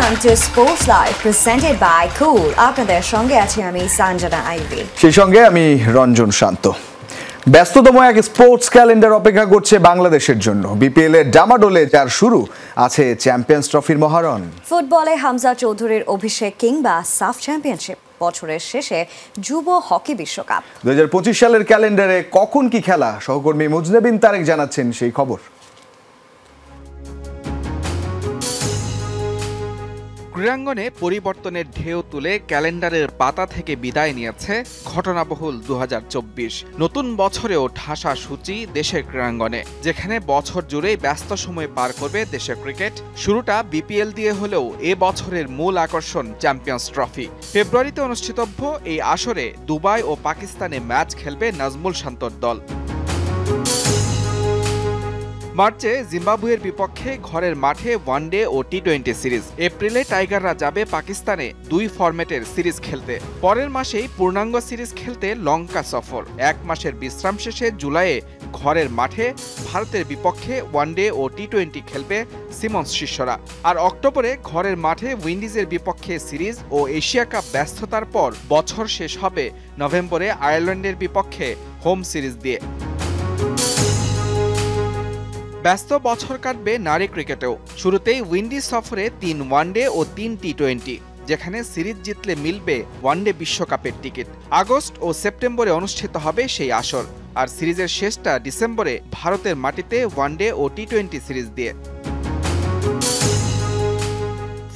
Welcome to Sports Live presented by Cool. আপনাদের সঙ্গে আছি আমি সঞ্জনা আইভি। সেই সঙ্গে আমি রঞ্জন শান্ত। ব্যস্ততম এক স্পোর্টস ক্যালেন্ডার অপেক্ষা করছে বাংলাদেশের জন্য। বিপিএল এর ডামাডোলে যার শুরু, আছে চ্যাম্পিয়ন্স ট্রফির মহারণ। ফুটবলে হামজা চৌধুরীর অভিষেক কিংবা সাফ চ্যাম্পিয়নশিপ, বছরের শেষে যুব হকি বিশ্বকাপ। 2025 সালের ক্যালেন্ডারে কখন কি খেলা, সহকর্মী মুজনেবিন তারেক জানাচ্ছেন সেই খবর। ক্রীড়াঙ্গনে পরিবর্তনের ঢেউ তুলে ক্যালেন্ডারের পাতা থেকে বিদায় নিয়েছে ঘটনাবহুল 2024। নতুন বছরেও ঠাসা সূচি দেশের ক্রীড়াঙ্গনে, যেখানে বছর জুড়েই ব্যস্ত সময় পার করবে দেশের ক্রিকেট। শুরুটা বিপিএল দিয়ে হলেও এ বছরের মূল আকর্ষণ চ্যাম্পিয়ন্স ট্রফি। ফেব্রুয়ারিতে অনুষ্ঠিতব্য এই আসরে দুবাই ও পাকিস্তানে ম্যাচ খেলবে নাজমুল শান্তর দল। মার্চে জিম্বাবুয়ের বিপক্ষে ঘরের মাঠে ওয়ানডে ও টি-20 সিরিজ। এপ্রিলে টাইগাররা যাবে পাকিস্তানে 2 ফরম্যাটের সিরিজ খেলতে। পরের মাসেই পূর্ণাঙ্গ সিরিজ খেলতে লঙ্কা সফর। 1 মাসের বিশ্রাম শেষে জুলাইয়ে ঘরের মাঠে ভারতের বিপক্ষে ওয়ানডে ও টি-20 খেলবে সিমন্স শিষ্যরা। আর অক্টোবরে ঘরের মাঠে উইন্ডিজের বিপক্ষে সিরিজ ও এশিয়া কাপ ব্যস্ততার পর বছর শেষ হবে নভেম্বরে আয়ারল্যান্ডের বিপক্ষে হোম সিরিজ দিয়ে। ব্যস্ত বছর কাটবে নারী ক্রিকেটেও। শুরুতেই উইন্ডিজ সফরে 3 ওয়ানডে ও 3 টি-20, যেখানে সিরিজ জিতলে মিলবে ওয়ানডে বিশ্বকাপের টিকিট। আগস্ট ও সেপ্টেম্বরে অনুষ্ঠিত হবে সেই আসর, আর সিরিজের শেষটা ডিসেম্বরে ভারতের মাটিতে ওয়ানডে ও টি-20 সিরিজ দিয়ে।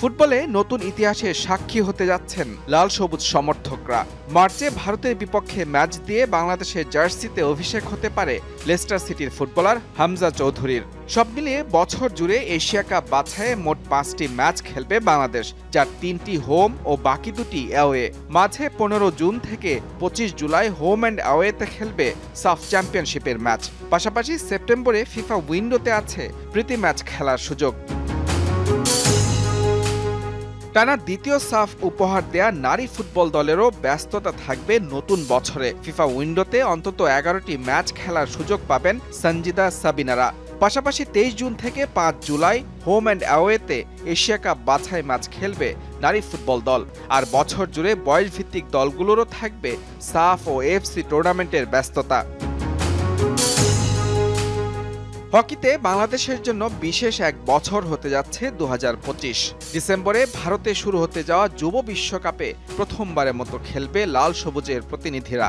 ফুটবলে নতুন ইতিহাসের সাক্ষী হতে যাচ্ছেন লাল সবুজ সমর্থকরা। মার্চে ভারতের বিপক্ষে ম্যাচ দিয়ে বাংলাদেশের জার্সিতে অভিষেক হতে পারে লেস্টার সিটির ফুটবলার হামজা চৌধুরীর। সব মিলিয়ে বছর জুড়ে এশিয়া কাপ বাছাইয়ে মোট 5টি ম্যাচ খেলবে বাংলাদেশ, যার 3টি হোম ও বাকি 2টি অ্যাওয়ে। মাঝে 15 জুন থেকে 25 জুলাই হোম অ্যান্ড অ্যাওয়েতে খেলবে সাফ চ্যাম্পিয়নশিপের ম্যাচ। পাশাপাশি সেপ্টেম্বরে ফিফা উইন্ডোতে আছে প্রীতি ম্যাচ খেলার সুযোগ। টানা দ্বিতীয় সাফ উপহার দেয়া নারী ফুটবল দলেরও ব্যস্ততা থাকবে নতুন বছরে। ফিফা উইন্ডোতে অন্তত 11টি ম্যাচ খেলার সুযোগ পাবেন সঞ্জিদা সাবিনারা। পাশাপাশি 23 জুন থেকে 5 জুলাই হোম অ্যান্ড অ্যাওয়েতে এশিয়া কাপ বাছাই ম্যাচ খেলবে নারী ফুটবল দল। আর বছর জুড়ে বয়সভিত্তিক দলগুলোরও থাকবে সাফ ও এফসি টুর্নামেন্টের ব্যস্ততা। হকিতে বাংলাদেশের জন্য বিশেষ এক বছর হতে যাচ্ছে 2025। ডিসেম্বরে ভারতে শুরু হতে যাওয়া যুব বিশ্বকাপে প্রথমবারের মতো খেলবে লাল সবুজের প্রতিনিধিরা।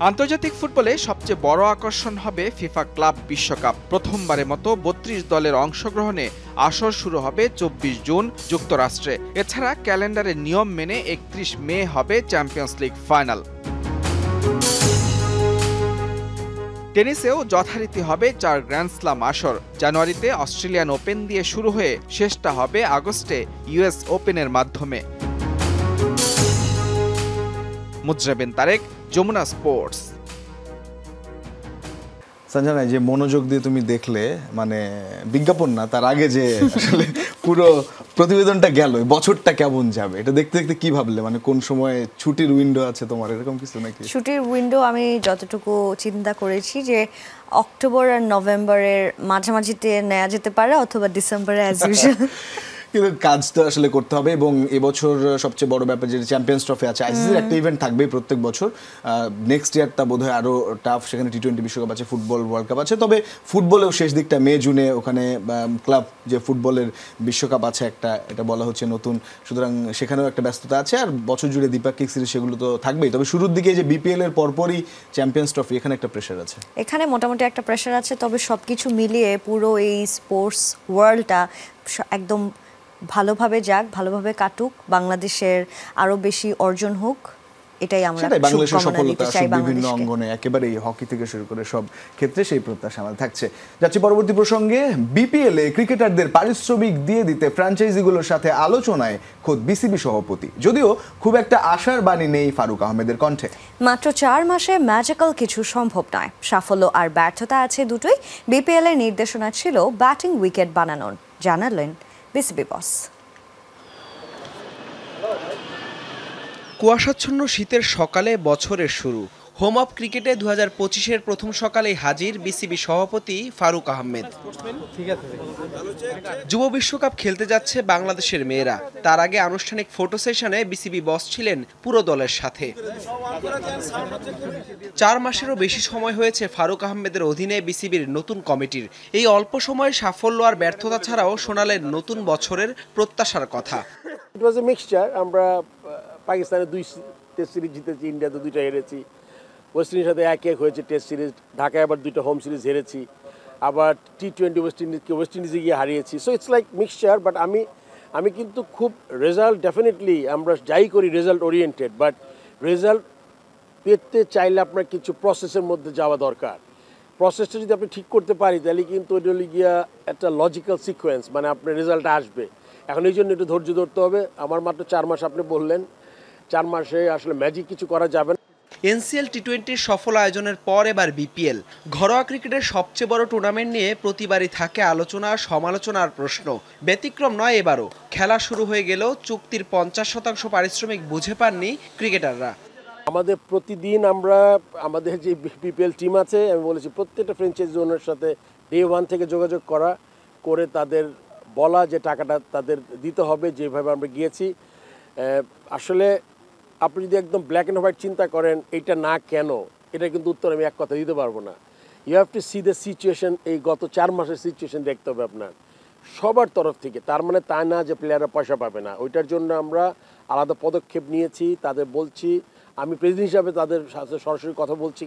আন্তর্জাতিক ফুটবলে সবচেয়ে বড় আকর্ষণ হবে ফিফা ক্লাব বিশ্বকাপ। প্রথমবারের মতো 32 দলের অংশগ্রহণে আসর শুরু হবে 24 জুন যুক্তরাষ্ট্রে। এছাড়া ক্যালেন্ডারের নিয়ম মেনে 31 মে হবে চ্যাম্পিয়ন্স লিগ ফাইনাল। টেনিসেও যথারীতি হবে 4 গ্র্যান্ড স্লাম আসর। জানুয়ারিতে অস্ট্রেলিয়ান ওপেন দিয়ে শুরু হয়ে শেষটা হবে আগস্টে ইউএস ওপেনের মাধ্যমে। মুজনেবিন তারেক, যমুনা স্পোর্টস। সঞ্জনা, যে মনোযোগ দিয়ে তুমি দেখলে, মানে বিজ্ঞাপন না, তার আগে যে আসলে পুরো প্রতিবেদনটা গেল, বছরটা কেমন যাবে এটা দেখতে দেখতে কি ভাবলে? মানে কোন সময় ছুটির উইন্ডো আছে তোমার, এরকম কিছু নাকি? ছুটির উইন্ডো আমি যতটুকু চিন্তা করেছি যে অক্টোবর আর নভেম্বরের মাঝামাঝিতে নেওয়া যেতে পারে, অথবা ডিসেম্বরে অ্যাজ ইউজুয়াল। কিন্তু কাজ তো আসলে করতে হবে। এবং এবছর সবচেয়ে বড় ব্যাপার যেটা চ্যাম্পিয়ন্স ট্রফি আছে, আইসিসির একটা ইভেন্ট থাকবেই প্রত্যেক বছর। নেক্সট ইয়ারটা বোধহয় আরও টাফ, সেখানে টি-20 বিশ্বকাপ আছে, ফুটবল ওয়ার্ল্ড কাপ আছে। তবে ফুটবলেও শেষ দিকটা মে জুনে ওখানে ক্লাব যে ফুটবলের বিশ্বকাপ আছে একটা, এটা বলা হচ্ছে নতুন, সুতরাং সেখানেও একটা ব্যস্ততা আছে। আর বছর জুড়ে দ্বিপাক্ষিক সিরিজ সেগুলো তো থাকবেই। তবে শুরুর দিকে যে বিপিএল এর পরপরই চ্যাম্পিয়ন্স ট্রফি, এখানে একটা প্রেশার আছে। এখানে মোটামুটি একটা প্রেশার আছে। তবে সব কিছু মিলিয়ে পুরো এই স্পোর্টস ওয়ার্ল্ডটা একদম ভালোভাবে যাক, ভালোভাবে কাটুক, বাংলাদেশের আরো বেশি অর্জন হোক, এটাই আমরা বাংলাদেশের সফলতা বিভিন্ন অঙ্গনে, একেবারেই হকি থেকে শুরু করে সব ক্ষেত্রে সেই প্রত্যাশা আমাদের থাকছে। যাচ্ছি পরবর্তী প্রসঙ্গে। বিপিএল এ ক্রিকেটারদের পারিশ্রমিক দিয়ে দিতে ফ্র্যাঞ্চাইজিগুলোর সাথে আলোচনায় খোদ বিসিবি সভাপতি, যদিও খুব একটা আশার বাণী নেই ফারুক আহমেদের কণ্ঠে। মাত্র 4 মাসে ম্যাজিক্যাল কিছু সম্ভব নয়। সাফল্য আর ব্যর্থতা আছে দুটোই। বিপিএল এর নির্দেশনা ছিল ব্যাটিং উইকেট বানানোর, জানালেন বিসিবি বস। কুয়াশাচ্ছন্ন শীতের সকালে বছরের শুরু, হোম অফ ক্রিকেটে 2025-এর প্রথম সকালেই হাজির বিসিবি সভাপতি ফারুক আহমেদ। যুব বিশ্বকাপ খেলতে যাচ্ছে বাংলাদেশের মেয়েরা। তার আগে আনুষ্ঠানিক ফটো সেশনে বিসিবি বস ছিলেন পুরো দলের সাথে। 4 মাসেরও বেশি সময় হয়েছে ফারুক আহমেদের অধীনে বিসিবির নতুন কমিটির। এই অল্প সময়ে সাফল্য আর ব্যর্থতা ছাড়াও শোনালেন নতুন বছরের প্রত্যাশার কথা। ইট ওয়াজ এ মিক্সচার। আমরা পাকিস্তানে 2 টেস্ট সিরিজ জিতেছি, ইন্ডিয়াতে 2টা হেরেছি, ওয়েস্ট ইন্ডিজের সাথে 1-1 হয়েছে টেস্ট সিরিজ, ঢাকায় আবার 2টা হোম সিরিজ হেরেছি, আবার T20 ওয়েস্ট ইন্ডিজে গিয়ে হারিয়েছি। So it's like mixture. But আমি কিন্তু খুব রেজাল্ট, ডেফিনেটলি আমরা যাই করি রেজাল্ট ওরিয়েন্টেড, বাট রেজাল্ট পেতে চাইলে আপনার কিছু প্রসেসের মধ্যে যাওয়া দরকার। প্রসেসটা যদি আপনি ঠিক করতে পারি তাহলে কিন্তু ওইটা হলে গিয়া একটা লজিক্যাল সিকোয়েন্স, মানে আপনার রেজাল্ট আসবে। এখন এই জন্য একটু ধৈর্য ধরতে হবে। আমার মাত্র 4 মাস, আপনি বললেন 4 মাসে আসলে ম্যাজিক কিছু করা যাবে না। এনসিএল টি20-র সফল আয়োজনের পর এবার বিপিএল। ঘরোয়া ক্রিকেটের সবচেয়ে বড় টুর্নামেন্ট নিয়ে প্রতিবারই থাকে আলোচনা, সমালোচনা আর প্রশ্ন। ব্যতিক্রম নয় এবারও। খেলা শুরু হয়ে গেলেও চুক্তির 50% পারিশ্রমিক বুঝে পাননি ক্রিকেটাররা। আমাদের প্রতিদিন আমরা আমাদের যে বিপিএল টিম আছে, আমি বলেছি প্রত্যেকটা ফ্র্যাঞ্চাইজি ওনার সাথে ডে 1 থেকে যোগাযোগ করে তাদের বলা যে টাকাটা তাদের দিতে হবে, যেভাবে আমরা গিয়েছি। আসলে আপনি যদি একদম ব্ল্যাক অ্যান্ড হোয়াইট চিন্তা করেন এটা না কেন, এটা কিন্তু উত্তর আমি এক কথা দিতে পারবো না। You have to see the situation. এই গত 4 মাসের সিচুয়েশন দেখতে হবে আপনার সবার তরফ থেকে। তার মানে তা না যে প্লেয়াররা পয়সা পাবে না। ওইটার জন্য আমরা আলাদা পদক্ষেপ নিয়েছি, তাদের বলছি। আমি প্রেসিডেন্ট হিসাবে তাদের সাথে সরাসরি কথা বলছি।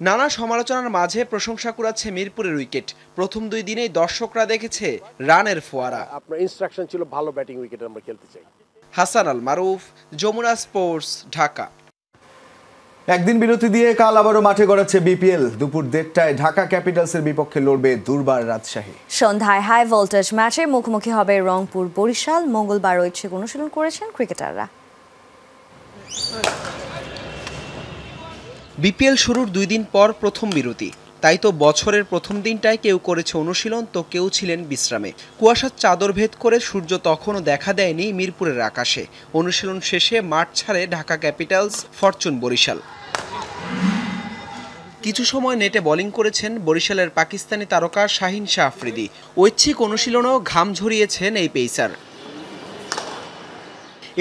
নানা সমালোচনার মাঝে প্রশংসা কুড়াচ্ছে মিরপুরের উইকেট। প্রথম 2 দিনেই দর্শকরা দেখেছে রানের ফোয়ারা। আপনার ইনস্ট্রাকশন ছিল ভালো ব্যাটিং উইকেট আমরা খেলতে চাই। হাসান আল মারুফ, যমুনা স্পোর্টস, ঢাকা। একদিন বিরতি দিয়ে কাল আবারও মাঠে গড়াচ্ছে বিপিএল। দুপুর 1:30টায় ঢাকা ক্যাপিটালসের বিপক্ষে লড়বে দুর্বার রাজশাহী। সন্ধ্যায় হাই ভোল্টেজ ম্যাচে মুখোমুখি হবে রংপুর বরিশাল। মঙ্গলবার ঐচ্ছিক অনুশীলন করেছেন ক্রিকেটাররা। বিপিএল শুরুর 2 দিন পর প্রথম বিরতি। তাই তো বছরের প্রথম দিনটায় কেউ করেছে অনুশীলন, তো কেউ ছিলেন বিশ্রামে। কুয়াশার চাদর ভেদ করে সূর্য তখনও দেখা দেয়নি মিরপুরের আকাশে। অনুশীলন শেষে মাঠ ছাড়ে ঢাকা ক্যাপিটালস, ফরচুন বরিশাল। কিছু সময় নেটে বোলিং করেছেন বরিশালের পাকিস্তানি তারকা শাহিন শাহ আফ্রিদি। ঐচ্ছিক অনুশীলনেও ঘাম ঝরিয়েছেন এই পেসার।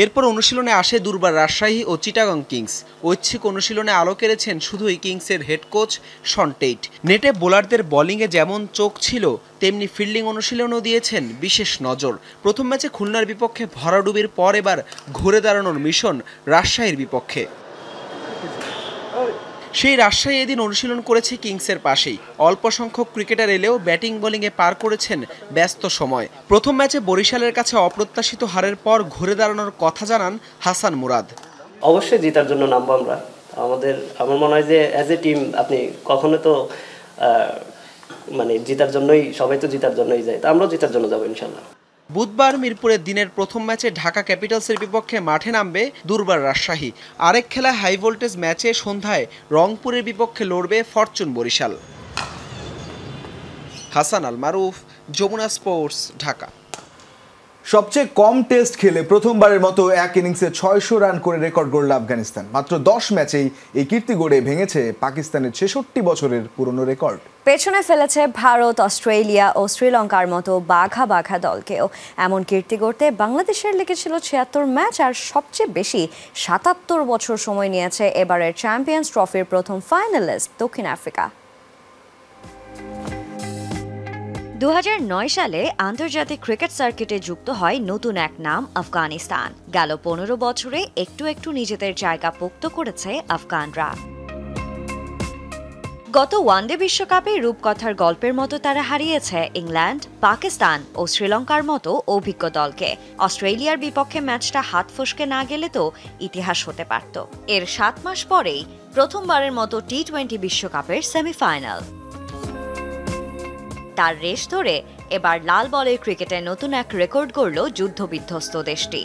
এরপর অনুশীলনে আসে দুর্বার রাজশাহী ও চিটাগং কিংস। ঐচ্ছিক অনুশীলনে আলো কেড়েছেন শুধুই কিংসের হেড কোচ শন টেইট। নেটে বোলারদের বোলিংয়ে যেমন চোখ ছিল, তেমনি ফিল্ডিং অনুশীলনও দিয়েছেন বিশেষ নজর। প্রথম ম্যাচে খুলনার বিপক্ষে ভরাডুবির পর এবার ঘুরে দাঁড়ানোর মিশন রাজশাহীর বিপক্ষে। সেই রাজশাহী এদিন অনুশীলন করেছে কিংসের পাশেই। অল্প সংখ্যক ক্রিকেটার এলেও ব্যাটিং বোলিংয়ে পার করেছেন ব্যস্ত সময়। প্রথম ম্যাচে বরিশালের কাছে অপ্রত্যাশিত হারের পর ঘুরে দাঁড়ানোর কথা জানান হাসান মুরাদ। অবশ্যই জেতার জন্য নামবো আমরা। আমার মনে হয় যে অ্যাজ এ টিম আপনি কখনো তো মানে জেতার জন্যই, সবাই তো জেতার জন্যই যায়, তা আমরাও জেতার জন্য যাবো ইনশাল্লাহ। বুধবার মিরপুরের দিনের প্রথম ম্যাচে ঢাকা ক্যাপিটালসের বিপক্ষে মাঠে নামবে দুর্বার রাজশাহী। আরেক খেলা হাই ভোল্টেজ ম্যাচে সন্ধ্যায় রংপুরের বিপক্ষে লড়বে ফরচুন বরিশাল। হাসান আল মারুফ, যমুনা স্পোর্টস, ঢাকা। সবচেয়ে কম টেস্ট খেলে প্রথমবারের মতো এক ইনিংসে 600 রান করে রেকর্ড গড়ল আফগানিস্তান। মাত্র 10 ম্যাচেই এই কীর্তি গড়ে ভেঙেছে পাকিস্তানের 66 বছরের পুরনো রেকর্ড। পেছনে ফেলেছে ভারত, অস্ট্রেলিয়া ও শ্রীলঙ্কার মতো বাঘা বাঘা দলকেও। এমন কীর্তি গড়তে বাংলাদেশের লেগেছিল 76 ম্যাচ, আর সবচেয়ে বেশি 77 বছর সময় নিয়েছে এবারের চ্যাম্পিয়ন্স ট্রফির প্রথম ফাইনালিস্ট দক্ষিণ আফ্রিকা। 2009 সালে আন্তর্জাতিক ক্রিকেট সার্কিটে যুক্ত হয় নতুন এক নাম, আফগানিস্তান। গেল 15 বছরে একটু একটু নিজেদের জায়গা পোক্ত করেছে আফগানরা। গত ওয়ানডে বিশ্বকাপে রূপকথার গল্পের মতো তারা হারিয়েছে ইংল্যান্ড, পাকিস্তান ও শ্রীলঙ্কার মতো অভিজ্ঞ দলকে। অস্ট্রেলিয়ার বিপক্ষে ম্যাচটা হাত ফসকে না গেলে তো ইতিহাস হতে পারত। এর 7 মাস পরেই প্রথমবারের মতো টি20 বিশ্বকাপের সেমিফাইনাল। তার রেশ ধরে এবার লাল বলের ক্রিকেটে নতুন এক রেকর্ড গড়ল যুদ্ধবিধ্বস্ত দেশটি।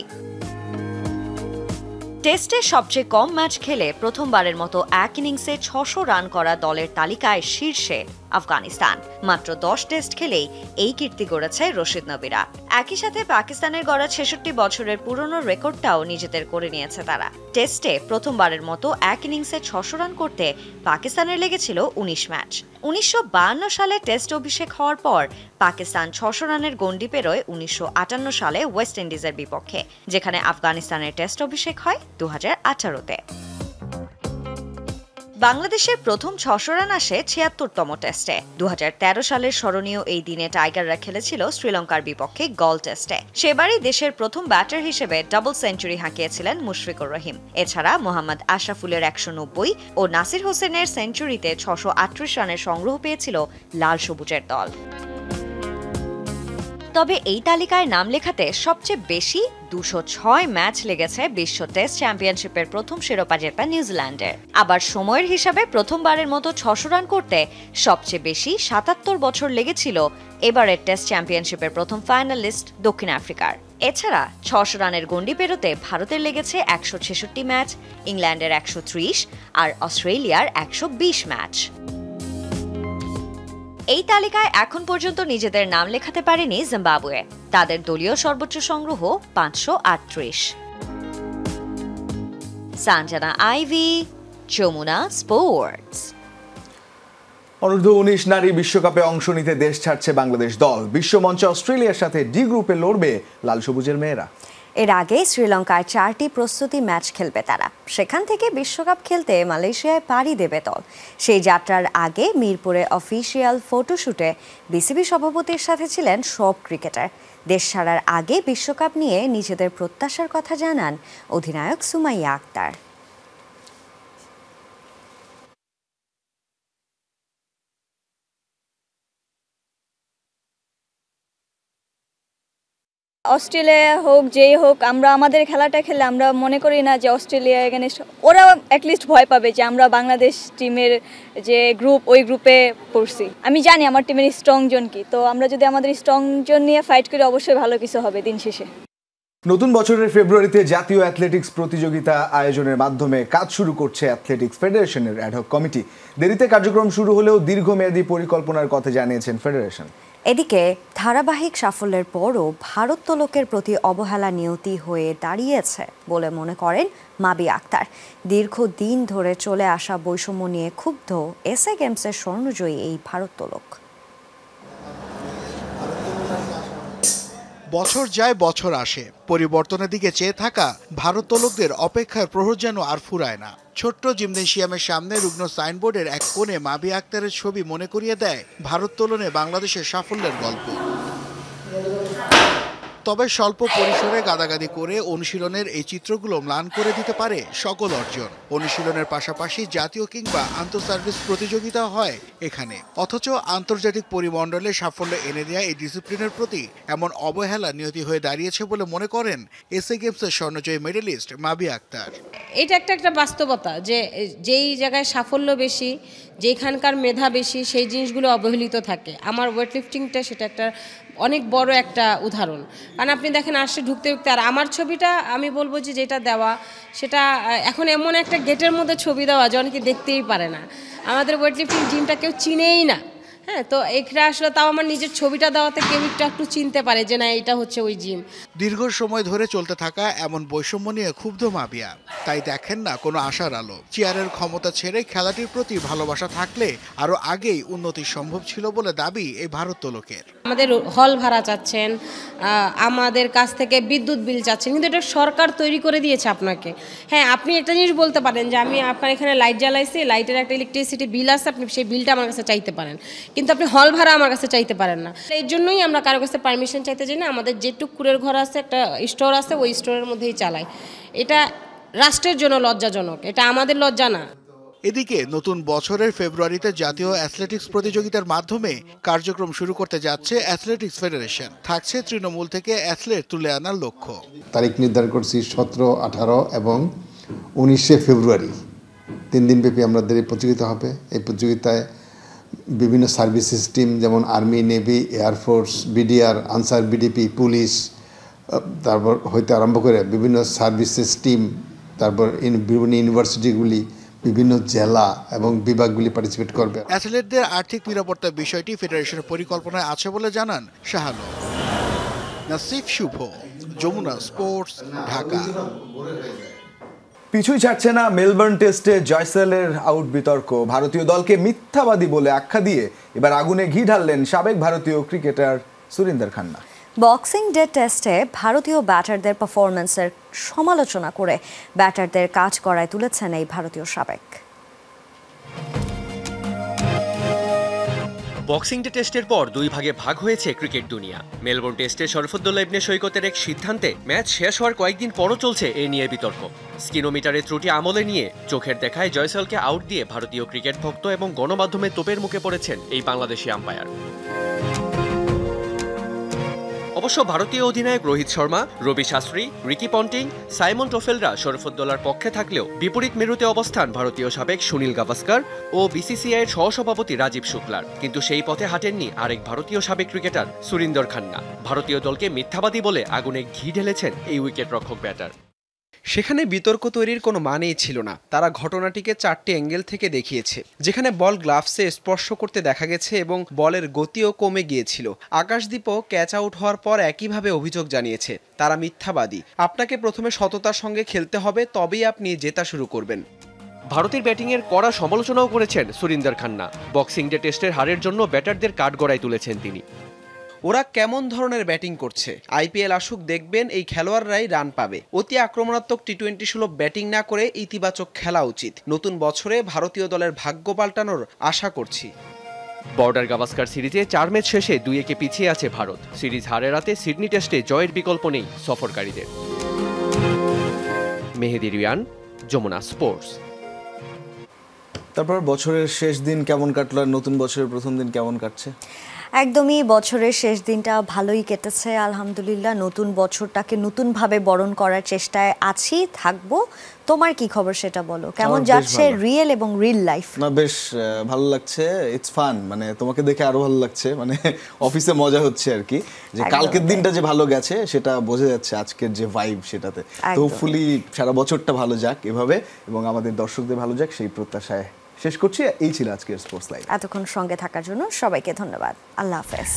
টেস্টে সবচেয়ে কম ম্যাচ খেলে প্রথমবারের মতো এক ইনিংসে 600 রান করা দলের তালিকায় শীর্ষে আফগানিস্তান। মাত্র 10 টেস্ট খেলেই এই কীর্তি গড়েছে রশিদ নবীরা। একই সাথে পাকিস্তানের গড়া 66 বছরের পুরনো রেকর্ডটাও নিজেদের করে নিয়েছে তারা। টেস্টে প্রথমবারের মতো এক ইনিংসে 600 রান করতে পাকিস্তানের লেগেছিল 19 ম্যাচ। 1952 সালে টেস্ট অভিষেক হওয়ার পর পাকিস্তান 600 রানের গণ্ডি পেরোয় 1958 সালে ওয়েস্ট ইন্ডিজের বিপক্ষে, যেখানে আফগানিস্তানের টেস্ট অভিষেক হয় 2018-তে। বাংলাদেশের প্রথম 600 রান আসে 76তম টেস্টে। 2013 সালের স্মরণীয় এই দিনে টাইগাররা খেলেছিল শ্রীলঙ্কার বিপক্ষে গল টেস্টে। সেবারই দেশের প্রথম ব্যাটার হিসেবে ডাবল সেঞ্চুরি হাঁকিয়েছিলেন মুশফিকুর রহিম। এছাড়া মোহাম্মদ আশরাফুলের 190 ও নাসির হোসেনের সেঞ্চুরিতে 638 রানের সংগ্রহ পেয়েছিল লাল সবুজের দল। তবে এই তালিকায় নাম লেখাতে সবচেয়ে বেশি 206 ম্যাচ লেগেছে বিশ্ব টেস্ট চ্যাম্পিয়নশিপের প্রথম শিরোপা জেতা নিউজিল্যান্ডের। আবার সময়ের হিসাবে প্রথমবারের মতো 600 রান করতে সবচেয়ে বেশি 77 বছর লেগেছিল এবারের টেস্ট চ্যাম্পিয়নশিপের প্রথম ফাইনালিস্ট দক্ষিণ আফ্রিকার। এছাড়া 600 রানের গণ্ডি পেরোতে ভারতের লেগেছে 166 ম্যাচ, ইংল্যান্ডের 130 আর অস্ট্রেলিয়ার 120 ম্যাচ। এই তালিকায় এখন পর্যন্ত নিজেদের নাম লেখাতে পারেনি জিম্বাবুয়ে। তাদের দলীয় সর্বোচ্চ সংগ্রহ 538। Sanjana Ivy, Jamuna sports. অনূর্ধ্ব-19 নারী বিশ্বকাপে অংশ নিতে দেশ ছাড়ছে বাংলাদেশ দল। বিশ্বমঞ্চে অস্ট্রেলিয়ার সাথে ডি গ্রুপে লড়বে লাল সবুজের মেয়েরা। এর আগে শ্রীলঙ্কায় 4টি প্রস্তুতি ম্যাচ খেলবে তারা। সেখান থেকে বিশ্বকাপ খেলতে মালয়েশিয়ায় পাড়ি দেবে দল। সেই যাত্রার আগে মিরপুরে অফিসিয়াল ফটোশুটে বিসিবি সভাপতির সাথে ছিলেন সব ক্রিকেটার। দেশ ছাড়ার আগে বিশ্বকাপ নিয়ে নিজেদের প্রত্যাশার কথা জানান অধিনায়ক সুমাইয়া আক্তার। অস্ট্রেলিয়া হোক যেই হোক, আমরা আমাদের খেলাটা খেলে আমরা মনে করি না যে অস্ট্রেলিয়া এগেনস্ট ওরা অ্যাটলিস্ট ভয় পাবে যে আমরা বাংলাদেশ টিমের যে গ্রুপ ওই গ্রুপে পড়ছি। আমি জানি আমার টিমের স্ট্রং জোন কি, তো আমরা যদি আমাদের স্ট্রং জোন নিয়ে ফাইট করি অবশ্যই ভালো কিছু হবে দিন শেষে। নতুন বছরের ফেব্রুয়ারিতে জাতীয় অ্যাথলেটিক্স প্রতিযোগিতা আয়োজনের মাধ্যমে কাজ শুরু করছে অ্যাথলেটিক্স ফেডারেশনের অ্যাডহক কমিটি। দেরিতে কার্যক্রম শুরু হলেও দীর্ঘমেয়াদী পরিকল্পনার কথা জানিয়েছেন ফেডারেশন। এদিকে ধারাবাহিক সাফল্যের পরও ভারোত্তোলকের প্রতি অবহেলা নিয়তি হয়ে দাঁড়িয়েছে বলে মনে করেন মাবি আক্তার। দীর্ঘদিন ধরে চলে আসা বৈষম্য নিয়ে ক্ষুব্ধ এসএ গেমসের স্বর্ণজয়ী এই ভারোত্তোলক। বছর যায় বছর আসে, পরিবর্তনের দিকে চেয়ে থাকা ভারোত্তোলকদের অপেক্ষার প্রহর যেন আর ফুরায় না। ছোট্ট জিমনেশিয়ামের সামনে রুগ্ন সাইনবোর্ডের এক কোণে মাবি আক্তারের ছবি মনে করিয়ে দেয় ভারোত্তোলনে বাংলাদেশের সাফল্যের গল্প। তবে স্বল্প পরিসরে গাদাগাদি করে অনুশীলনের এই চিত্রগুলো ম্লান করে দিতে পারে সকল অর্জন। অনুশীলনের পাশাপাশি জাতীয় কিংবা আন্তঃসার্ভিস প্রতিযোগিতা হয় এখানে, অথচ আন্তর্জাতিক পরিমণ্ডলে সাফল্য এনে দেওয়া এই ডিসিপ্লিনের প্রতি এমন অবহেলা নিয়তি হয়ে দাঁড়িয়েছে বলে মনে করেন এসএ গেমসের স্বর্ণজয়ী মেডেলিস্ট মাবি আক্তার। এটা একটা বাস্তবতা যে যেই জায়গায় সাফল্য বেশি, যেখানকার মেধা বেশি, সেই জিনিসগুলো অবহেলিত থাকে। আমার ওয়েট লিফটিংটা সেটা একটা অনেক বড় একটা উদাহরণ। কারণ আপনি দেখেন আসছে ঢুকতে ঢুকতে, আর আমার ছবিটা আমি বলবো যে যেটা দেওয়া সেটা এখন এমন একটা গেটের মধ্যে ছবি দেওয়া যে অনেকে দেখতেই পারে না। আমাদের ওয়েট লিফটিং জিমটা কেউ চিনেই না। হ্যাঁ, তো এখানে আসলে তাও আমার নিজের ছবিটা দেওয়াতে কেউ একটু চিনতে পারে যে না এটা হচ্ছে ওই জিম। দীর্ঘ সময় ধরে চলতে থাকা এমন বৈষম্য নিয়ে ক্ষুব্ধ মাবিয়া, তাই দেখেন না কোনো আশার আলো। চেয়ারের ক্ষমতা ছেড়ে খেলাটির প্রতি ভালোবাসা থাকলে আরো আগেই উন্নতি সম্ভব ছিল বলে দাবি এই ভারোত্তোলকের। আমাদের হল ভাড়া চাচ্ছেন, আমাদের কাছ থেকে বিদ্যুৎ বিল চাচ্ছেন, কিন্তু এটা সরকার তৈরি করে দিয়েছে আপনাকে। হ্যাঁ, আপনি একটা জিনিস বলতে পারেন যে আমি আপনার এখানে লাইট জ্বালাইছি, লাইটের একটা ইলেকট্রিসিটি বিল আছে, আপনি সেই বিলটা আমার কাছে চাইতে পারেন, কিন্তু আপনি হল ভাড়া আমার কাছে চাইতে পারেন না। এই জন্যই আমরা কারো কাছে পারমিশন চাইতে যাই না। আমাদের যেটুক কুড়ের ঘর আছে, একটা স্টোর আছে, ওই স্টোরের মধ্যেই চালাই। এটা রাষ্ট্রের জন্য লজ্জাজনক, এটা আমাদের লজ্জা না। এদিকে নতুন বছরের ফেব্রুয়ারিতে জাতীয় অ্যাথলেটিক্স প্রতিযোগিতার মাধ্যমে কার্যক্রম শুরু করতে যাচ্ছে অ্যাথলেটিক্স ফেডারেশন। থাকছে তৃণমূল থেকে অ্যাথলেট তুলে আনার লক্ষ্য। তারিখ নির্ধারণ করছি 17, 18 এবং 19শে ফেব্রুয়ারি, 3 দিনব্যাপী আমাদের এই প্রতিযোগিতা হবে। এই প্রতিযোগিতায় বিভিন্ন সার্ভিসেস টিম যেমন army, navy, air force, BDR, answer, BDP, police, তারপর হইতে আরম্ভ করে বিভিন্ন সার্ভিসেস টিম, তারপর বিভিন্ন ইউনিভার্সিটিগুলি, বিভিন্ন জেলা এবং বিভাগগুলি পার্টিসিপেট করবে। অ্যাথলেটদের আর্থিক নিরাপত্তার বিষয়টি ফেডারেশনের পরিকল্পনায় আছে বলে জানান শাহানু। নাসিফ শুভ, যমুনা স্পোর্টস, ঢাকা। পিছুই ছাড়ছে না মেলবোর্ন টেস্টে জয়সওয়ালের আউট বিতর্ক। ভারতীয় দলকে মিথ্যাবাদী বলে আখ্যা দিয়ে এবার আগুনে ঘি ঢাললেন সাবেক ভারতীয় cricketer Surinder Khanna. Boxing day টেস্টে ভারতীয় ব্যাটারদের পারফরম্যান্সের সমালোচনা করে ব্যাটারদের কাজ করায় তুলেছেন এই ভারতীয় সাবেক। বক্সিং ডে টেস্টের পর দুই ভাগে ভাগ হয়েছে ক্রিকেট দুনিয়া। মেলবোর্ন টেস্টে শরফুদ্দৌলা ইবনে সৈকতের এক সিদ্ধান্তে ম্যাচ শেষ হওয়ার কয়েকদিন পরও চলছে এ নিয়ে বিতর্ক। স্কিনোমিটারের ত্রুটি আমলে নিয়ে চোখের দেখায় জয়সওয়ালকে আউট দিয়ে ভারতীয় ক্রিকেট ভক্ত এবং গণমাধ্যমে তোপের মুখে পড়েছেন এই বাংলাদেশি আম্পায়ার। অবশ্য ভারতীয় অধিনায়ক Rohit Sharma, Ravi Shastri, Ricky Ponting, Simon টোফেলরা শরফুদ্দৌলার পক্ষে থাকলেও বিপরীত মেরুতে অবস্থান ভারতীয় সাবেক সুনীল গাভাস্কার ও বিসিসিআইয়ের সহসভাপতি রাজীব শুক্লার। কিন্তু সেই পথে হাঁটেননি আরেক ভারতীয় সাবেক ক্রিকেটার সুরিন্দর খান্না। ভারতীয় দলকে মিথ্যাবাদী বলে আগুনে ঘি ঢেলেছেন এই উইকেট রক্ষক ব্যাটার। সেখানে বিতর্ক তৈরির কোনো মানেই ছিল না। তারা ঘটনাটিকে 4টি অ্যাঙ্গেল থেকে দেখিয়েছে, যেখানে বল গ্লাভসে স্পর্শ করতে দেখা গেছে এবং বলের গতিও কমে গিয়েছিল। আকাশদীপও ক্যাচ আউট হওয়ার পর একইভাবে অভিযোগ জানিয়েছে তারা মিথ্যাবাদী। আপনাকে প্রথমে সততার সঙ্গে খেলতে হবে, তবেই আপনি জেতা শুরু করবেন। ভারতের ব্যাটিংয়ের কড়া সমালোচনাও করেছেন সুরিন্দর খান্না। বক্সিং ডে টেস্টের হারের জন্য ব্যাটারদের কাঠগড়ায় তুলেছেন তিনি। ওরা কেমন ধরনের ব্যাটিং করছে, আইপিএল আসুক দেখবেন এই খেলোয়াড়রাই রান পাবে। অতি আক্রমণাত্মক টি-20 সুলভ ব্যাটিং না করে ইতিবাচক খেলা উচিত। নতুন বছরে ভারতীয় দলের ভাগ্য পাল্টানোর আশা করছি। বর্ডার গাভাস্কার সিরিজে 4 ম্যাচ শেষে 2-1 পিছিয়ে আছে ভারত। সিরিজ হারের রাতে সিডনি টেস্টে জয়ের বিকল্প নেই সফরকারীদের। মেহেদি রিয়ান, যমুনা স্পোর্টস। তারপর বছরের শেষ দিন কেমন কাটলো আর নতুন বছরের প্রথম দিন কেমন কাটছে? একদমই বছরের শেষ দিনটা ভালোই কেটেছে আলহামদুলিল্লাহ। নতুন বছরটাকে নতুনভাবে বরণ করার চেষ্টায় আছি, থাকবো। তোমার কি খবর সেটা বলো, কেমন যাচ্ছে রিয়েল এবং রিল লাইফ? না, বেশ ভালো লাগছে। ইটস ফান, মানে তোমাকে দেখে আরো ভালো লাগছে। মানে অফিসে মজা হচ্ছে আর কি, যে কালকের দিনটা যে ভালো গেছে সেটা বোঝা যাচ্ছে আজকের যে ভাইব সেটাতে। তো হোপফুলি সারা বছরটা ভালো যাক এভাবে এবং আমাদের দর্শকদের ভালো যাক সেই প্রত্যাশায় শেষ করছি। এই ছিল আজকের স্পোর্টস লাইভ। এতক্ষণ সঙ্গে থাকার জন্য সবাইকে ধন্যবাদ। আল্লাহ হাফেজ।